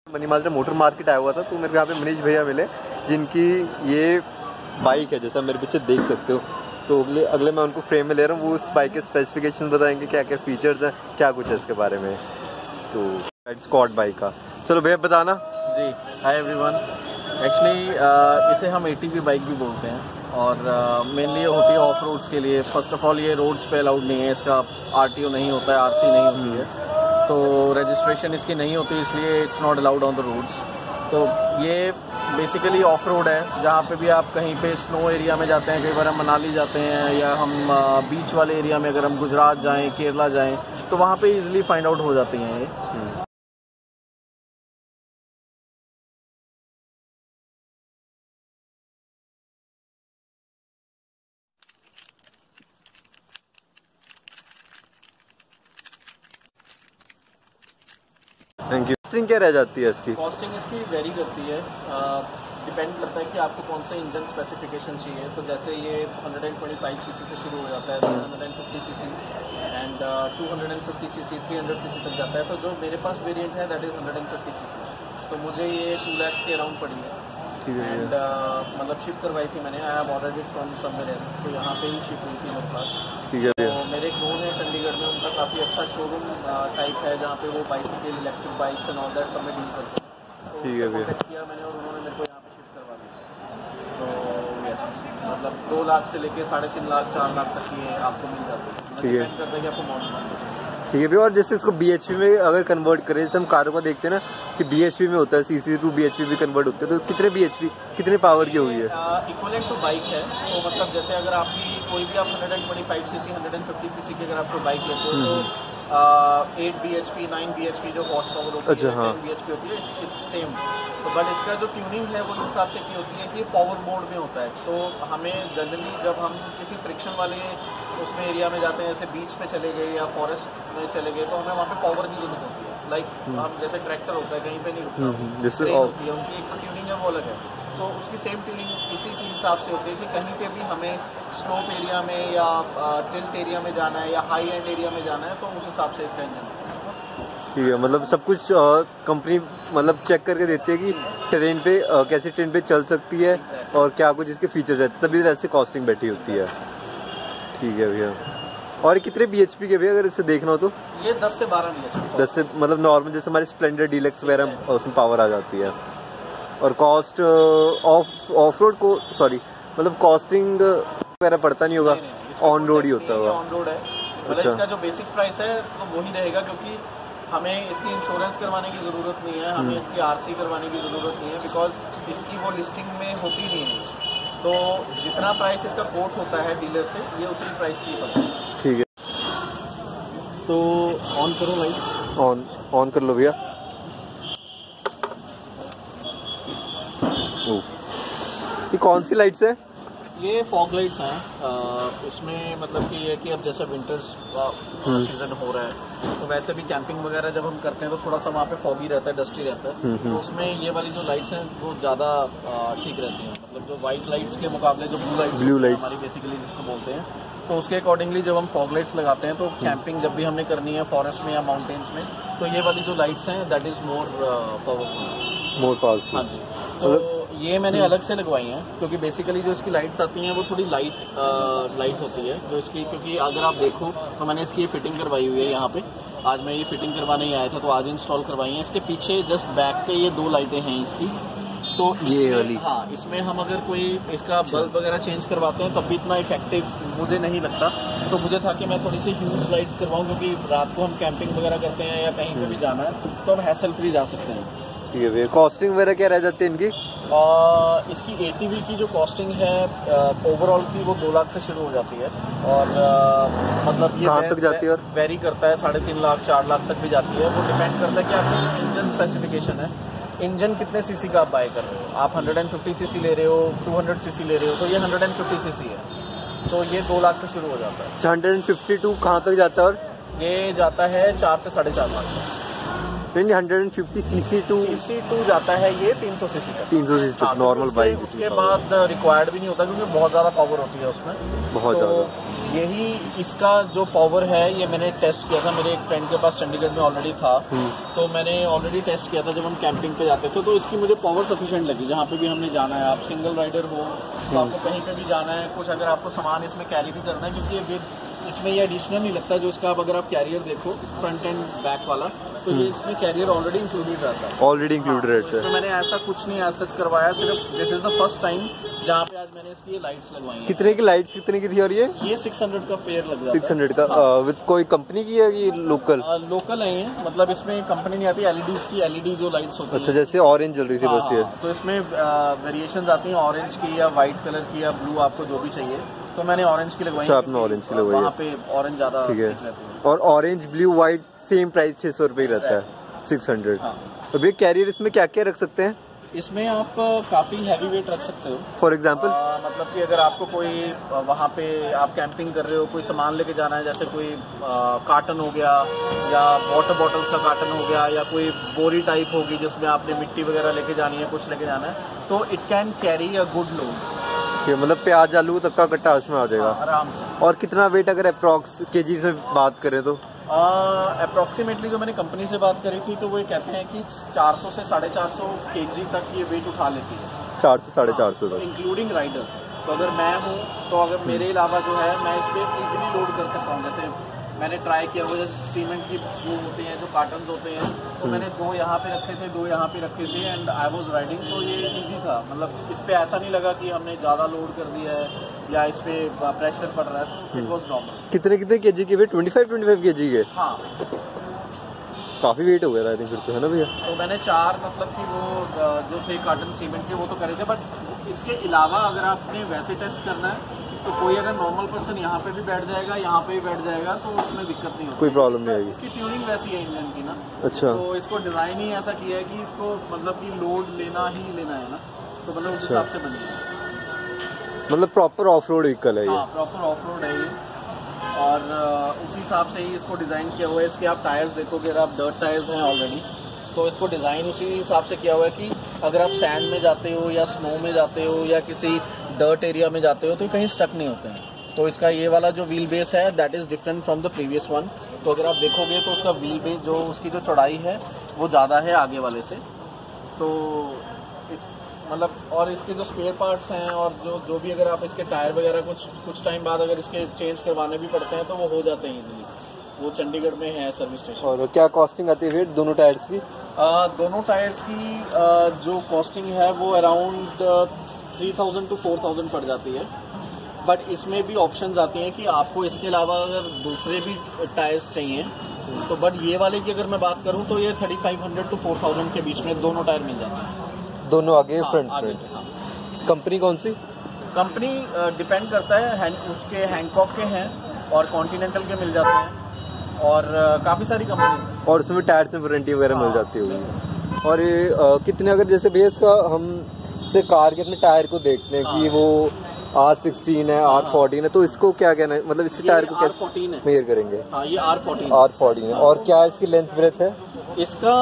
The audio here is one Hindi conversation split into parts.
मनी माजरा मोटर मार्केट आया हुआ था तो मेरे को यहाँ पे मनीष भैया मिले जिनकी ये बाइक है, जैसा मेरे पीछे देख सकते हो। तो अगले मैं उनको फ्रेम में ले रहा हूँ, वो उस बाइक के स्पेसिफिकेशन बताएंगे, क्या क्या फीचर्स हैं, क्या कुछ है इसके बारे में। तो स्कॉट बाइक का चलो भैया बताना। जी हाय एवरीवन, एक्चुअली इसे हम ATV बाइक भी बोलते हैं और मेनली ये होती है ऑफ रोड्स के लिए। फर्स्ट ऑफ ऑल ये रोड्स पे अलाउड नहीं है, इसका RTO नहीं होता है, RC नहीं होती है, तो रजिस्ट्रेशन इसकी नहीं होती, इसलिए it's not allowed on the roads. तो ये बेसिकली ऑफ रोड है, जहाँ पे भी आप कहीं पे स्नो एरिया में जाते हैं, कई बार हम मनाली जाते हैं या हम बीच वाले एरिया में अगर हम गुजरात जाएं, केरला जाएं, तो वहाँ पे इजीली फाइंड आउट हो जाती हैं ये। Thank you. कॉस्टिंग क्या रह जाती है इसकी? कॉस्टिंग इसकी वेरी करती है, डिपेंड करता है कि आपको कौन सा इंजन स्पेसिफिकेशन चाहिए। तो जैसे ये 125 सीसी से शुरू हो जाता है, 150 सीसी एंड 250 सीसी 300 सीसी तक जाता है। तो जो मेरे पास वेरिएंट है दैट इज़ 150 सीसी, तो मुझे ये 2 लाख के अराउंड पड़ी है। एंड मतलब शिप करवाई थी मैंने, I have ordered it from somewhere else, तो यहाँ पे ही शिप हुई थी मेरे पास। ठीक है। तो मेरे एक नोन है चंडीगढ़ में, उनका काफ़ी अच्छा शोरूम टाइप है जहाँ पे वो bicycle, electric bikes and all that सब में डील करते हैं। ठीक है भैया। किया मैंने और उन्होंने मेरे को यहाँ पे शिफ्ट करवा दिया। तो यस, मतलब 2 लाख से लेके 3.5 लाख 4 लाख तक ये आपको मिल जाती है, डिपेंड करता है कि आपको मॉडल कौन सा। ठीक है भैया। और जैसे इसको BHP में अगर कन्वर्ट करें, जैसे हम कारों को देखते हैं ना कि BHP में होता है, CC टू BHP भी कन्वर्ट होते हैं, तो कितने BHP कितने पावर की हुई है? इक्वलेंट टू बाइक है। तो मतलब जैसे अगर आपकी कोई भी आप 125 सीसी 150 सीसी की अगर आपको बाइक लेते हो तो 8 BHP 9 BHP जो हॉर्स पावर होती है, 10 BHP होती है, इट्स सेम। तो बट इसका जो ट्यूनिंग है वो इस हिसाब से की होती है कि पावर मोड में होता है। तो हमें जनरली जब हम किसी फ्रिक्शन वाले उसमें एरिया में जाते हैं, जैसे बीच पे चले गए या फॉरेस्ट में चले गए, तो हमें वहाँ पे पावर की जरूरत होती है। लाइक हम जैसे ट्रैक्टर होता है कहीं पे नहीं रुकता, ट्रेन होती है, उनकी एक तो ट्यूनिंग है वो अलग है। तो उसकी सेम ट्यूनिंग इसी हिसाब से होती है कि कहीं पे भी हमें स्लोप एरिया में या टिल्ट एरिया में जाना है या हाई एंड एरिया में जाना है, तो उस हिसाब से इसका इंजन। ठीक है, मतलब सब कुछ कंपनी मतलब चेक करके देती है कि ट्रेन पे कैसे ट्रेन पे चल सकती है और क्या कुछ इसके फीचर्स रहते हैं, तभी ऐसे कॉस्टिंग बैठी होती है। ठीक है भैया। और कितने BHP के भैया अगर इसे देखना हो तो? ये 10 से 12 BHP। 10 से मतलब नॉर्मल जैसे हमारी स्प्लेंडर डीलक्स वगैरह उसमें पावर आ जाती है। और कॉस्ट ऑफ रोड को सॉरी मतलब कॉस्टिंग वगैरह पड़ता नहीं होगा, ऑन रोड ही होता होगा? ऑन रोड है। मतलब इसका जो बेसिक प्राइस है तो वही रहेगा, क्योंकि हमें इसकी इंश्योरेंस करवाने की ज़रूरत नहीं है, हमें इसकी RC करवाने की ज़रूरत नहीं है, बिकॉज इसकी वो लिस्टिंग में होती नहीं है। तो जितना प्राइस इसका कोट होता है डीलर से, ये उतनी प्राइस की पड़ता है। ठीक है, तो ऑन करो लाइट। ऑन कर लो भैया। ये कौन सी लाइट्स है? ये फॉग लाइट्स हैं। इसमें मतलब कि ये कि अब जैसा विंटर्स सीजन हो रहा है, तो वैसे भी कैंपिंग वगैरह जब हम करते हैं तो थोड़ा सा वहाँ पे फॉगी रहता है, डस्टी रहता है, तो उसमें ये वाली जो लाइट्स हैं वो ज़्यादा ठीक रहती हैं। मतलब जो वाइट लाइट्स के मुकाबले जो ब्लू लाइट्स हमारी बेसिकली जिसको बोलते हैं, तो उसके अकॉर्डिंगली जब हम फॉग लाइट्स लगाते हैं तो कैंपिंग जब भी हमने करनी है फॉरेस्ट में या माउंटेन्स में, तो ये वाली जो लाइट्स हैं दैट इज़ मोर पावरफुल। हाँ जी। तो ये मैंने अलग से लगवाई हैं, क्योंकि बेसिकली जो इसकी लाइट्स आती हैं वो थोड़ी लाइट होती है जो इसकी, क्योंकि अगर आप देखो तो मैंने इसकी फिटिंग करवाई हुई है यहाँ पे। आज मैं ये फिटिंग करवाने ही आया था, तो आज इंस्टॉल करवाई है। इसके पीछे जस्ट बैक पे ये 2 लाइटें हैं इसकी, तो ये वाली, हाँ, इसमें हम अगर कोई इसका बल्ब वगैरह चेंज करवाते हैं तब भी इतना इफेक्टिव मुझे नहीं लगता। तो मुझे था कि मैं थोड़ी सी ह्यूज लाइट्स करवाऊँ, क्योंकि रात को हम कैंपिंग वगैरह करते हैं या कहीं पे भी जाना है तो हम हैसल फ्री जा सकते हैं। ठीक है भैया। कॉस्टिंग वगैरह क्या रह जाती है इनकी? इसकी ATV की जो कॉस्टिंग है ओवरऑल की वो 2 लाख से शुरू हो जाती है, और मतलब ये कहाँ तक जाती है? और वेरी करता है, 3.5 लाख 4 लाख तक भी जाती है। वो डिपेंड करता है कि आपकी इंजन स्पेसिफिकेशन है, इंजन कितने सीसी का आप बाय कर रहे हो। आप 150 सीसी ले रहे हो, 200 सीसी ले रहे हो, तो ये 150 सीसी है, तो ये 2 लाख से शुरू हो जाता है। 152 कहाँ तक जाता है? और ये जाता है 4 से 4.5 लाख तक। 150 CC2 जाता है ये 300 सीसी तक। 300 सीसी तक नॉर्मल बाइक। उसके बाद रिक्वायर्ड भी नहीं होता क्योंकि बहुत ज़्यादा पावर होती है उसमें, बहुत ज़्यादा। यही इसका जो पावर है ये मैंने टेस्ट किया था, मेरे एक फ्रेंड के पास चंडीगढ़ में ऑलरेडी था, तो मैंने ऑलरेडी टेस्ट किया था जब हम कैंपिंग पे जाते थे, तो इसकी मुझे पावर सफिशिएंट लगी। जहाँ पे भी हमने जाना है, आप सिंगल राइडर हो तो आपको कहीं पे भी जाना है, कुछ अगर आपको सामान इसमें कैरी भी करना है, क्योंकि इसमें ये एडिशनल नहीं लगता जो इसका, अगर आप कैरियर देखो फ्रंट एंड बैक वाला, तो ये इसमें कैरियर ऑलरेडी इंक्लूडेड रहता है। ऑलरेडी इंक्लूडेड रहता है। तो मैंने ऐसा कुछ नहीं एज सच करवाया, सिर्फ this is the first time जहाँ पे आज मैंने इसकी लाइट्स लगवाई हैं। कितने की लाइट्स कितने की थी? और ये 600 का पेयर लग जाता है। 600 का विद कोई कंपनी की है ये लोकल? लोकल है ये, मतलब इसमें कंपनी नहीं आती, एलईडीज की एलईडी जो लाइट्स होती है। अच्छा, जैसे ऑरेंज जल रही थी बस ये। तो इसमें वेरिएशंस आती हैं ऑरेंज की या व्हाइट कलर की या ब्लू, आपको जो भी चाहिए। तो मैंने ऑरेंज की लगवाई। आपने ऑरेंज की लगवाई? वहाँ पे ऑरेंज ज्यादा ठीक है। और orange blue white same price 600 रुपये ही रहता है, 600। तो भैया कैरियर इसमें क्या क्या रख सकते हैं? इसमें आप काफी हैवी वेट रख सकते हो। फॉर एग्जाम्पल मतलब कि अगर आपको कोई वहाँ पे आप कैंपिंग कर रहे हो, कोई सामान लेके जाना है, जैसे कोई कार्टन हो गया या वाटर बॉटल्स का कार्टन हो गया या कोई बोरी टाइप होगी जिसमें आपने मिट्टी वगैरह लेके जानी है, कुछ लेके जाना है, तो it can carry a good load. मतलब प्याज आलू तक का कट्टा उसमें आ जाएगा आराम से। और कितना वेट अगर अप्रॉक्स केजीज में बात करें तो? अप्रोक्सीमेटली जो मैंने कंपनी से बात करी थी तो वो कहते हैं कि 400 से 450 केजी तक ये वेट उठा लेती है। 400 से 450 तक इंक्लूडिंग राइडर। तो अगर मैं हूँ तो अगर मेरे अलावा जो है मैं इस पर इजीली लोड कर सकता हूँ। जैसे मैंने ट्राई किया हुआ, जैसे सीमेंट की वो होते हैं जो कार्टन्स होते हैं, तो मैंने 2 यहाँ पे रखे थे, 2 यहाँ पे रखे थे एंड आई वाज राइडिंग, तो ये इजी था। मतलब इस पे ऐसा नहीं लगा कि हमने ज़्यादा लोड कर दिया है या इस पे प्रेशर पड़ रहा है। It was normal. कितने केजी के वेट? 25 केजी के? हाँ, काफी वेट हो गया था फिर तो, है ना भैया? तो मैंने 4 मतलब कि वो जो थे कार्टन सीमेंट के वो तो करे थे, बट इसके अलावा अगर आपने वैसे टेस्ट करना है तो कोई अगर नॉर्मल पर्सन यहाँ पे भी बैठ जाएगा, यहाँ पे भी बैठ जाएगा, तो उसमें दिक्कत नहीं होगी, कोई प्रॉब्लम नहीं आएगी। इसकी ट्यूनिंग वैसी है इंजन की ना। अच्छा। तो इसको डिजाइन ही ऐसा किया है कि इसको मतलब कि लोड लेना ही लेना है ना, तो मतलब उस हिसाब से बनी है। मतलब प्रॉपर ऑफ रोड व्हीकल है ये? हाँ, प्रॉपर ऑफ रोड है ये, और उसी हिसाब से ही इसको डिजाइन किया हुआ है। इसके आप टायर्स देखोगे, अगर आप डर्ट टायर्स हैं ऑलरेडी, तो इसको डिजाइन उसी हिसाब से किया हुआ है कि अगर आप सैंड में जाते हो या स्नो में जाते हो या किसी डर्ट एरिया में जाते हो तो कहीं स्टक नहीं होते हैं। तो इसका ये वाला जो व्हील बेस है that is different from the previous one. तो अगर आप देखोगे तो उसका व्हील बेस जो उसकी जो चौड़ाई है वो ज़्यादा है आगे वाले से। तो इस मतलब और इसके जो स्पेयर पार्ट्स हैं और जो भी अगर आप इसके टायर वगैरह कुछ टाइम बाद अगर इसके चेंज करवाने भी पड़ते हैं तो वो हो जाते हैं इजीली। वो चंडीगढ़ में है सर्विस स्टेशन। और क्या कॉस्टिंग आती है दोनों टायर्स की? दोनों टायर्स की जो कॉस्टिंग है वो अराउंड 3000 to 4000 पड़ जाती है। बट इसमें भी ऑप्शंस आती हैं कि आपको इसके अलावा अगर दूसरे भी टायर्स चाहिए तो, बट ये वाले की अगर मैं बात करूं तो ये 3500 to 4000 के बीच में दोनों टायर मिल जाते हैं। दोनों आगे फ्रंट? हाँ। कंपनी कौन सी? कंपनी डिपेंड करता है, उसके हैंकॉक के हैं और कॉन्टिनेंटल के मिल जाते हैं और काफ़ी सारी कंपनी। और उसमें टायर्स में वारंटी वगैरह मिल जाती होगी। और ये कितने अगर जैसे बेस का हम से कार के अपने टायर को देखते हैं कि वो R16 है, R14 है, तो इसको क्या कहना है, मतलब इसके टायर को कैसे मेजर करेंगे? हाँ, ये R14 है। और क्या इसकी लेंथ ब्रेथ है इसका?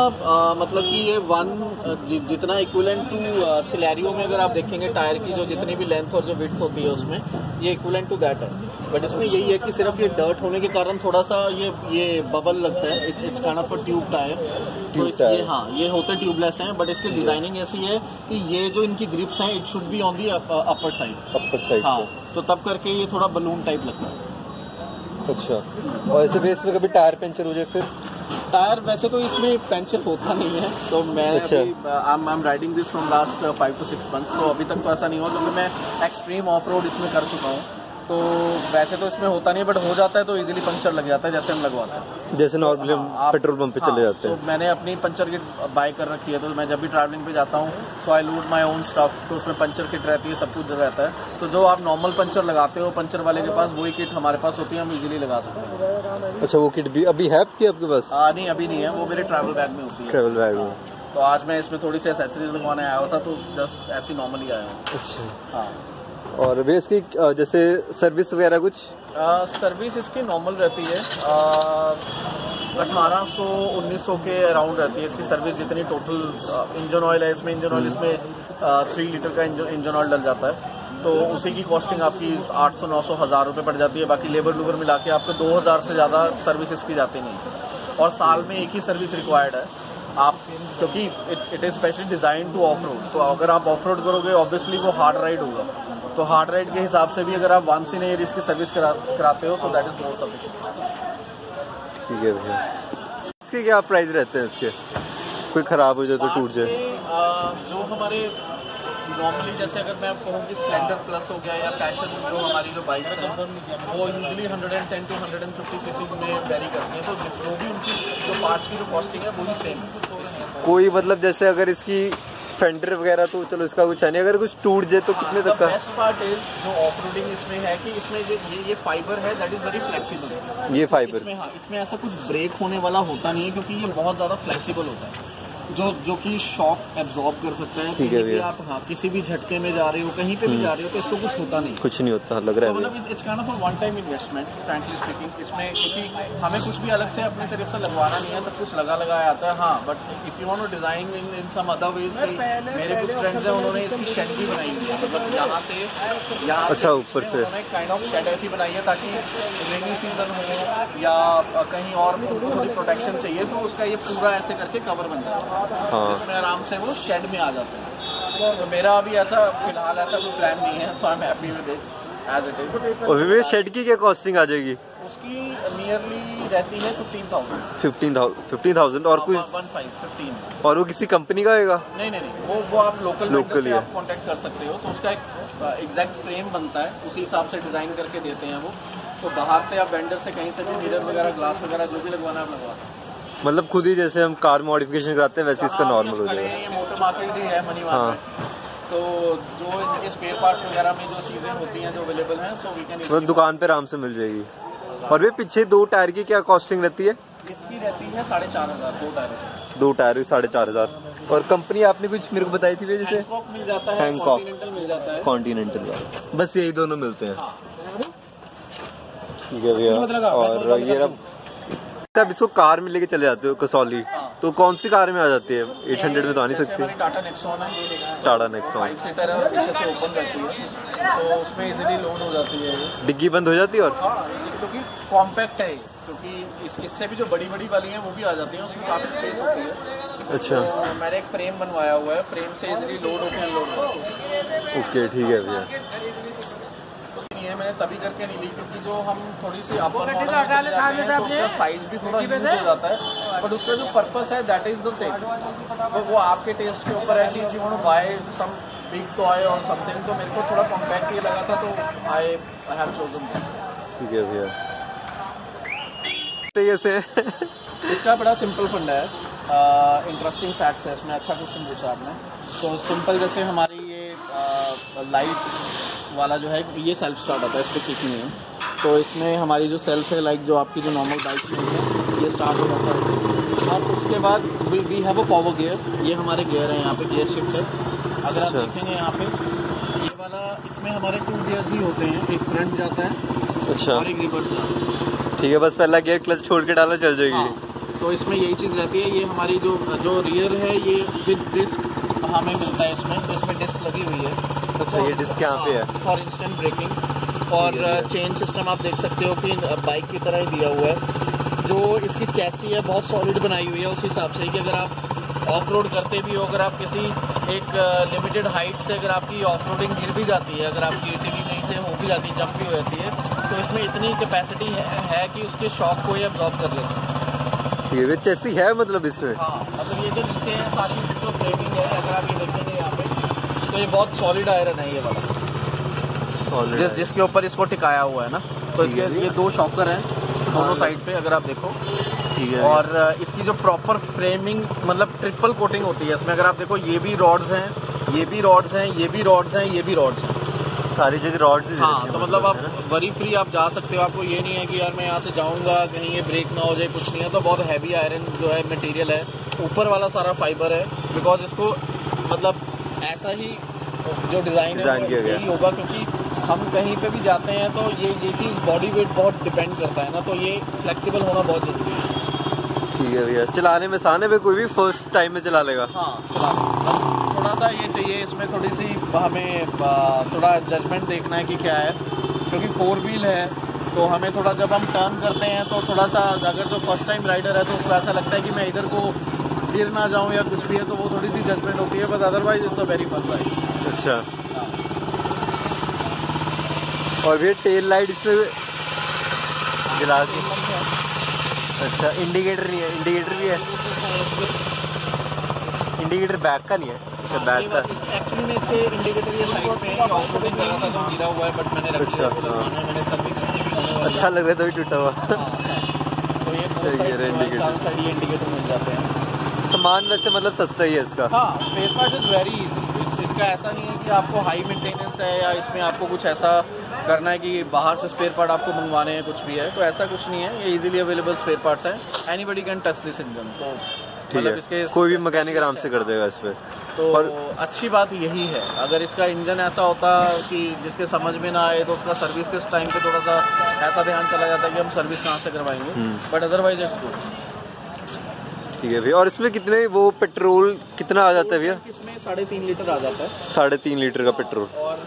मतलब कि ये जितना इक्विवेलेंट टू सिलेरियो में अगर आप देखेंगे टायर की जो जितनी भी लेंथ और जो विड्थ होती है उसमें ये इक्विवेलेंट टू दैट है। बट इसमें यही है कि सिर्फ ये डर्ट होने के कारण थोड़ा सा ये बबल लगता है। It's kind of a tube tyre. तो इसलिए हाँ, ये होते ट्यूबलेस हैं बट इसकी डिजाइनिंग ऐसी है कि ये जो इनकी ग्रिप्स हैं it should be on the upper side. हाँ, तो तब करके ये थोड़ा बलून टाइप लगता है। अच्छा। और ऐसे बेस में कभी टायर पंचर हो जाए फिर? टायर वैसे तो इसमें पंचर होता नहीं है। तो मैं I am riding this from last 5 to 6 months, तो अभी तक तो ऐसा नहीं हुआ क्योंकि मैं एक्सट्रीम ऑफ रोड इसमें कर चुका हूँ। तो वैसे तो इसमें होता नहीं है बट हो जाता है तो इजीली पंचर लग जाता है जैसे हम लगवाते हैं, जैसे नॉर्मली पेट्रोल पंप पे चले जाते हैं। तो मैंने अपनी पंचर किट बाय कर रखी है, तो मैं जब भी ट्रैवलिंग पे जाता हूँ तो आई लोड माय ओन स्टफ, तो उसमें पंचर किट रहती है, सब कुछ रहता है। तो जो आप नॉर्मल पंचर लगाते हो पंचर वाले के पास वही किट हमारे पास होती है, हम इजीली लगा सकते हैं। अच्छा, वो किट भी अभी है आपके पास? नहीं, अभी नहीं है, वो मेरे ट्रैवल बैग में होती है। ट्रैवल बैग में? तो आज मैं इसमें थोड़ी सी एसेसरीज लगवाने आया हुआ था तो जस्ट ऐसी नॉर्मली आया हूँ। अच्छा। हाँ। और भैया इसकी जैसे सर्विस वगैरह कुछ? सर्विस इसकी नॉर्मल रहती है। 1800-1900 के अराउंड रहती है इसकी सर्विस, जितनी टोटल इंजन ऑयल है इसमें। इंजन ऑयल इसमें 3 लीटर का इंजन ऑयल डल जाता है, तो उसी की कॉस्टिंग आपकी 800-900 हज़ार रुपये पड़ जाती है। बाकी लेबर लूबर मिला के आपको 2000 से ज़्यादा सर्विस इसकी जाती नहीं, और साल में एक ही सर्विस रिक्वायर्ड है आप, क्योंकि it is specially design two of road. तो अगर आप ऑफ रोड करोगे ऑब्वियसली वो हार्ड राइड होगा, तो हार्ड राइड के हिसाब से भी अगर आप वंस इन ईयर इसकी सर्विस कराते हो so that is more sufficient. ठीक है भैया, इसके क्या प्राइस रहते हैं इसके? कोई खराब हो जाए तो टूट जाए? जो हमारे नॉर्मली, जैसे अगर मैं कहूँ कि स्प्लेंडर प्लस हो गया या पैशन, जो हमारी जो बाइक्स हैं वो यूजुअली 110 to 150 सीसी में वेरी करती हैं, तो जो भी उनकी जो पार्ट्स की जो कॉस्टिंग है वही सेम है। कोई मतलब जैसे अगर इसकी फेंडर वगैरह तो चलो इसका कुछ है नहीं, अगर कुछ टूट जाए तो कितने तक का? बेस्ट पार्ट इज जो ऑफ रोडिंग इसमें है कि इसमें ये फाइबर है दैट इज वेरी फ्लेक्सिबल। ये फाइबर इसमें, हाँ, इसमें ऐसा कुछ ब्रेक होने वाला होता नहीं है, क्योंकि ये बहुत ज्यादा फ्लेक्सिबल होता है, जो कि शॉक एब्जॉर्ब कर सकता है। ठीक है भैया, आप हाँ किसी भी झटके में जा रहे हो, कहीं पे भी जा रहे हो, तो इसको कुछ होता नहीं, कुछ नहीं होता लग रहा है। मतलब it's kind of a one time investment frankly speaking इसमें, क्योंकि हमें कुछ भी अलग से अपनी तरफ से लगवाना नहीं है, सब कुछ लगाया आता है। हाँ, but if you want to design in some other ways, मेरे कुछ फ्रेंड्स हैं उन्होंने इसकी शेड भी बनाई हुई है, मतलब यहाँ से यहाँ, अच्छा, ऊपर से उन्होंने काइंड ऑफ शेड ऐसी बनाई है ताकि रेनी सीजन हो या कहीं और थोड़ी प्रोटेक्शन चाहिए तो उसका ये पूरा ऐसे करके कवर बन जाता है। हाँ, इसमें आराम से वो शेड में आ जाते हैं। तो मेरा अभी ऐसा फिलहाल ऐसा कोई प्लान नहीं है, so I am happy with it as it is. और फिर शेड की क्या कॉस्टिंग आ जाएगी? उसकी नियरली रहती है 15,000 और कुछ 15। और वो किसी कंपनी का आएगा? नहीं, वो आप लोकल से आप कांटेक्ट कर सकते हो, तो उसका एक एग्जैक्ट फ्रेम बनता है, उसी हिसाब से डिजाइन करके देते हैं वो। तो बाहर से आप वेंडर से कहीं से भी मिरर वगैरह, ग्लास वगैरह जो भी लगवाना है आप लगवा सकते हैं। मतलब खुद ही जैसे हम कार मॉडिफिकेशन कराते हैं वैसे इसका नॉर्मल हो जाएगा। ये मोटर मार्केट ही है, मनी मार्केट, तो जो इनके स्पेयर पार्ट्स वगैरह में जो चीजें होती हैं जो अवेलेबल हैं, सो वी कैन, मतलब दुकान पे आराम से मिल जाएगी। और वे पीछे 2 टायर की क्या कॉस्टिंग रहती है? इसकी रहती है 4,500, 2 टायर। 2 टायर 4,500। और कंपनी आपने कुछ मेरे को बताई थी जैसे? हैंकॉक मिल जाता है, कॉन्टिनेंटल मिल जाता है। कॉन्टिनेंटल, बस यही दोनों मिलते हैं। ठीक है भैया। और ये अब इसको कार में लेके चले जाते हो कसौली, तो कौन सी कार में आ जाती है? 800 में तो आ नहीं सकती। टाटा नेक्सॉन है, टाटा नेक्सॉन 5 सीटर है और पीछे से ओपन रहती है, तो उसमें इजीली लोड हो जाती है। डिग्गी बंद हो जाती है? और हाँ, क्योंकि कॉम्पैक्ट है, क्योंकि इससे भी जो बड़ी वाली हैं वो भी आ जाती हैं, उसमें काफी स्पेस होती है। अच्छा, तो मैंने एक फ्रेम बनवाया हुआ है, फ्रेम से इजीली लोड होकर अनलोड होती है। ओके, ठीक है भैया। है मैंने तभी करके नहीं ली, क्योंकि जो हम थोड़ी सी अपर मॉडल में चले जाते हैं तो उसका साइज भी थोड़ा यूज हो जाता है, बट उसका जो पर्पस है दैट इज द सेम। तो वो आपके टेस्ट के ऊपर है कि if you want to buy some big toy और समथिंग, तो मेरे को थोड़ा कॉम्पैक्ट ये लगा था, तो आई हैव चोजन दिस। ठीक है भैया। तो ये इसका बड़ा सिंपल फंडा है, इंटरेस्टिंग फैक्ट्स है इसमें। अच्छा क्वेश्चन पूछा आपने। तो सिंपल, जैसे हमारी ये लाइट वाला जो है ये सेल्फ स्टार्ट आता है, इस पर किक नहीं है, तो इसमें हमारी जो सेल्फ है, लाइक जो आपकी जो नॉर्मल बाइक में है, ये स्टार्ट हो जाता है। और उसके बाद we have a power gear, ये हमारे गियर है, यहाँ पे गियर शिफ्ट है। अगर आप देखेंगे यहाँ पे ये वाला, इसमें हमारे 2 गियर्स ही होते हैं, एक फ्रंट जाता है, अच्छा, और एक रिवर्स जाता है। ठीक है, बस पहला गियर क्लच छोड़ के डाला चल जाएगी। हाँ, तो इसमें यही चीज़ रहती है। ये हमारी जो रियर है ये विद डिस्क हमें मिलता है इसमें, तो इसमें डिस्क लगी हुई है। अच्छा, ये डिस्क यहाँ पे है फॉर इंस्टेंट ब्रेकिंग। और चेन सिस्टम आप देख सकते हो कि बाइक की तरह ही दिया हुआ है। जो इसकी चैसी है बहुत सॉलिड बनाई हुई है, उस हिसाब से कि अगर आप ऑफ रोड करते भी हो, अगर आप किसी एक लिमिटेड हाइट से अगर आपकी ऑफ रोडिंग गिर भी जाती है, अगर आपकी ATV कहीं से हो भी जाती है, जंप भी हो जाती है, तो इसमें इतनी कैपेसिटी है कि उसके शॉक को ये अब्जॉर्ब कर लेता है। ये चैसी है मतलब इसमें? हाँ, मतलब ये जो नीचे है सारी जो फ्रेमिंग है, अगर आप ये देखेंगे यहाँ पे, तो ये बहुत सॉलिड आयरन है ये वाला, जिसके ऊपर इसको टिकाया हुआ है ना। तो इसके ये 2 शॉकर हैं दोनों साइड पे, अगर आप देखो। ठीक है। और इसकी जो प्रॉपर फ्रेमिंग, मतलब ट्रिपल कोटिंग होती है इसमें। अगर आप देखो, ये भी रॉड्स हैं, ये भी रॉड्स हैं, ये भी रॉड्स हैं, ये भी रॉड्स हैं, सारी जगह रॉड्स। हाँ, तो मतलब आप वरी फ्री आप जा सकते हो। आपको ये नहीं है कि यार मैं यहाँ से जाऊँगा कहीं ये ब्रेक ना हो जाए, कुछ नहीं है। तो बहुत हैवी आयरन जो है मटेरियल है, ऊपर वाला सारा फाइबर है, बिकॉज इसको मतलब ऐसा ही जो डिज़ाइन है यही होगा, क्योंकि हम कहीं पे भी जाते हैं तो ये चीज़ बॉडी वेट बहुत डिपेंड करता है ना, तो ये फ्लेक्सिबल होना बहुत जरूरी है। ठीक है भैया, चलाने में आसान है, कोई भी फर्स्ट टाइम में चला लेगा। हाँ चला लेगा, थोड़ा सा ये चाहिए इसमें, थोड़ी सी हमें थोड़ा जजमेंट देखना है कि क्या है, क्योंकि 4 व्हील है तो हमें थोड़ा जब हम टर्न करते हैं तो थोड़ा सा, अगर जो फर्स्ट टाइम राइडर है तो उसको ऐसा लगता है कि मैं इधर को गिर ना जाऊँ या कुछ भी है, तो वो थोड़ी सी जजमेंट होती है, but otherwise it's a very fun ride. अच्छा, और भैया टेल लाइट इसमें जला के, अच्छा इंडिकेटर नहीं है, इंडिकेटर भी है, इंडिकेटर बैक का नहीं है, अच्छा बैक का। एक्चुअली में इसके इंडिकेटर ये साइड पे है, ऑफ रोडिंग कर रहा था तो गिरा हुआ है, बट मैंने रख दिया, मैंने सर्विस इसकी भी होने वाली, अच्छा लग रहा था भी टूटा हुआ। तो ये चार साइड ये इंडिकेटर मिल जाते हैं। सामान वैसे मतलब सस्ता ही है इसका। हाँ, spare part is very easy, इसका ऐसा नहीं है कि आपको हाई मेंटेनेंस है या इसमें आपको कुछ ऐसा करना है कि बाहर से स्पेयर पार्ट आपको मंगवाने हैं, कुछ भी है तो ऐसा कुछ नहीं है, ये इजीली अवेलेबल स्पेयर पार्ट्स हैं, anybody can touch this engine, तो मतलब इसके कोई भी मैकेनिक आराम से कर देगा इस पे। तो और अच्छी बात यही है, अगर इसका इंजन ऐसा होता कि जिसके समझ में ना आए तो उसका सर्विस के टाइम पे थोड़ा सा ऐसा ध्यान चला जाता है कि हम सर्विस कहाँ से करवाएंगे, बट अदरवाइज इट्स गुड। ठीक है भैया, और इसमें कितने वो पेट्रोल कितना आ जाता है भैया? इसमें 3.5 लीटर आ जाता है, 3.5 लीटर का पेट्रोल, और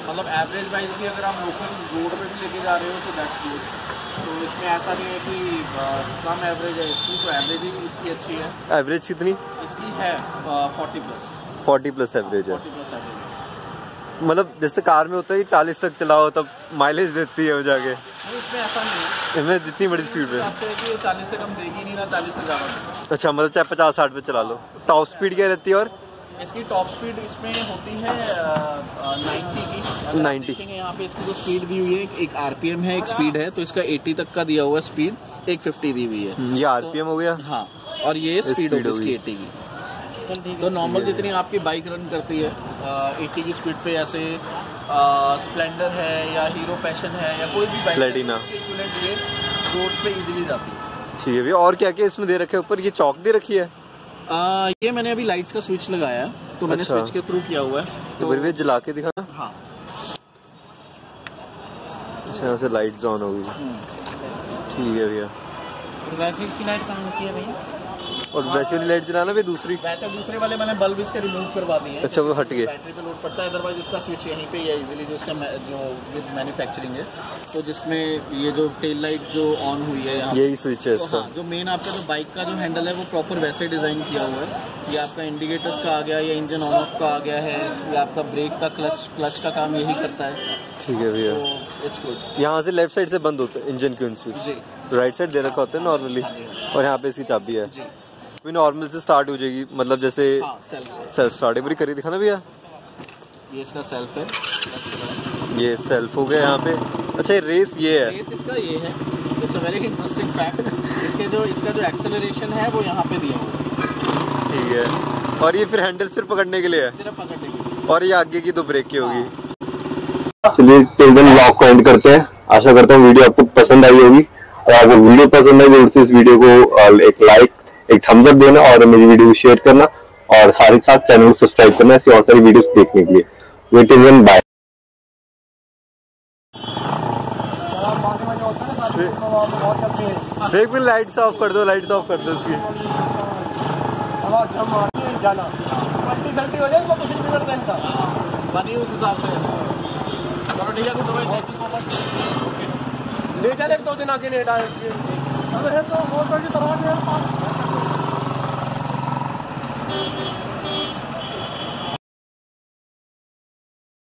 मतलब एवरेज वाइज भी अगर आप लोकल रोड पे भी लेके जा रहे हो तो दैट्स गुड, तो इसमें ऐसा नहीं है कि कम एवरेज है इसकी, तो एवरेज ही इसकी अच्छी है। एवरेज कितनी इसकी है 40 प्लस एवरेज है, मतलब जैसे कार में होता है 40 तक चलाओ तब माइलेज देती है वो जाके, इसमें ऐसा नहीं है, इसमें जितनी बड़ी स्पीड पे 40 से कम देगी नहीं ना 40 से ज़्यादा। अच्छा, मतलब चाहे 50-60 पे चला लो। टॉप स्पीड क्या रहती है? और इसकी टॉप स्पीड इसमें होती है 90 की, 90। यहाँ पे इसकी जो स्पीड दी हुई है, एक आरपीएम है, एक स्पीड है, तो इसका 80 तक का दिया हुआ है स्पीड, एक 50 दी हुई है, ये आरपीएम हो गया। हाँ, और ये स्पीड होगी इसकी 80 की। तो नॉर्मल जितनी आपकी बाइक रन करती है 80 की स्पीड पे, ऐसे स्प्लेंडर है या हीरो पैशन है या कोई भी बाइक प्लेटिना रोड्स पे इजीली जाती है। ठीक है भैया, और क्या क्या इसमें दे रखे ऊपर? ये चौक दे रखी है? ये मैंने अभी लाइट्स का स्विच लगाया है, तो मैंने स्विच के थ्रू किया हुआ है, तो फिर भी जला के दिखाना। हाँ, अच्छा, यहाँ से लाइट्स ऑन होगी। ठीक है भैया, तो वैसे इसकी लाइट कहाँ सी है भैया? और वैसे वाली लाइट जलाना भी दूसरी? वैसे दूसरे वाले मैंने बल्ब इसके रिमूव करवा दिए हैं। अच्छा, वो हट गए, बैटरी पे लोड पड़ता है, अदरवाइज इसका स्विच यहीं पे है इजीली, जो इसका जो विद मैन्युफैक्चरिंग है, तो जिसमें ये जो टेल लाइट जो ऑन हुई है यहाँ, यही स्विच है तो इसका। हाँ, जो मेन आपका जो बाइक का जो हैंडल है वो प्रॉपर वैसे डिजाइन किया हुआ है, ये आपका इंडिकेटर्स का आ गया, ये इंजन ऑन ऑफ का आ गया है, ये आपका ब्रेक का क्लच का काम यही करता है। ठीक है भैया, तो इट्स गुड। यहाँ से लेफ्ट साइड से बंद होता है इंजन की स्विच, राइट साइड दे रखा होता है नॉर्मली, और यहाँ पे इसकी चाबी है, भी नॉर्मल से स्टार्ट हो जाएगी, मतलब जैसे सेल्फ स्टार्ट। एक बार करी दिखाना भैया, ये इसका सेल्फ है, ये सेल्फ हो गया यहाँ पे। अच्छा, ये रेस ये है, रेस इसका ये है, it's a very interesting fact, इसका जो एक्सेलरेशन है वो यहाँ पे दिया हुआ है। ठीक है, और ये फिर हैंडल सिर्फ पकड़ने के लिए है? सिर्फ पकड़ने के लिए, और ये आगे की तो ब्रेक की होगी। चलिए टेल्डन व्लॉग को एंड करते हैं। आशा करता हूँ वीडियो आपको पसंद आई होगी, और अगर वीडियो पसंद आई जरूर से इस वीडियो को एक लाइक, एक थम्स अप देना, और मेरी वीडियो को शेयर करना, और साथ ही साथ चैनल को सब्सक्राइब करना ऐसी और सारी वीडियोस देखने के लिए। Weight by. एक मिनट, लाइट्स ऑफ कर दो, लाइट्स ऑफ कर दो इसकी। बनी उस हिसाब से। चलो ठीक है, थैंक यू सो मच। ले चले 2 दिन आगे लेट आए तो